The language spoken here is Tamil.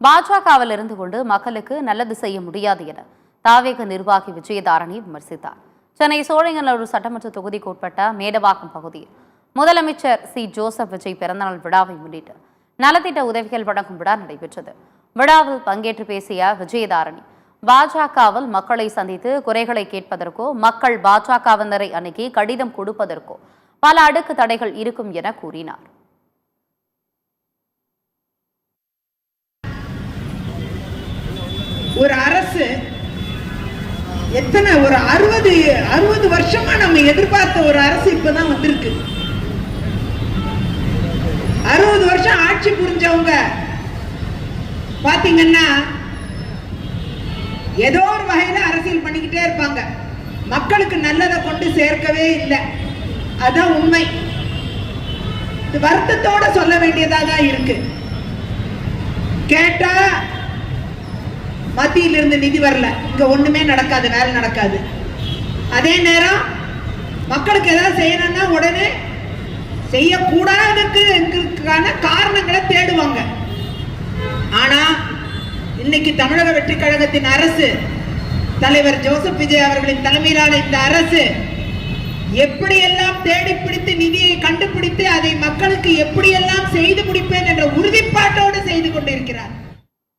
பாஜகவில் இருந்து கொண்டு மக்களுக்கு நல்லது செய்ய முடியாது என தாவேக நிர்வாகி விஜயதாரணி விமர்சித்தார். சென்னை சோழிங்கநல்லூர் சட்டமன்ற தொகுதிக்கு உட்பட்ட மேடவாக்கம் பகுதியில் முதலமைச்சர் சி ஜோசப் விஜய் பிறந்தநாள் விழாவை முன்னிட்டு நலத்திட்ட உதவிகள் வழங்கும் விழா நடைபெற்றது. விழாவில் பங்கேற்று பேசிய விஜயதாரணி, பாஜகவில் மக்களை சந்தித்து குறைகளை கேட்பதற்கோ மக்கள் பாஜகவினரை அணுகி கடிதம் கொடுப்பதற்கோ பல அடுக்கு தடைகள் இருக்கும் என கூறினார். ஒரு அரசு எத்தனை ஒரு 60 வருஷமா நம்ம எதிர்பார்த்த ஒரு அரசு இப்பதான் வந்திருக்கு. 60 வருஷம் ஆட்சி புரிஞ்சவங்க பாத்தீங்கன்னா ஏதோ ஒரு வகையில அரசியல் பண்ணிக்கிட்டே இருப்பாங்க. மக்களுக்கு நல்லதை கொண்டு சேர்க்கவே இல்லை. அதான் உண்மை. வருத்தத்தோட சொல்ல வேண்டியதா தான் இருக்கு. கேட்டா மத்தியிலிருந்து நிதி வரல, இங்க ஒண்ணுமே நடக்காது, வேலை நடக்காது. அதே நேரம் மக்களுக்கு ஏதாவது செய்யணும்னா உடனே செய்யக்கூடாதுக்கான காரணங்களை தேடுவாங்க. ஆனா இன்னைக்கு தமிழக வெற்றி கழகத்தின் அரசு, தலைவர் ஜோசப் விஜய் அவர்களின் தலைமையிலான இந்த அரசு எப்படியெல்லாம் தேடி பிடித்து நிதியை கண்டுபிடித்து அதை மக்களுக்கு எப்படியெல்லாம் செய்து முடிப்பேன் என்ற உறுதிப்பாட்டோடு செய்து கொண்டிருக்கிறார்.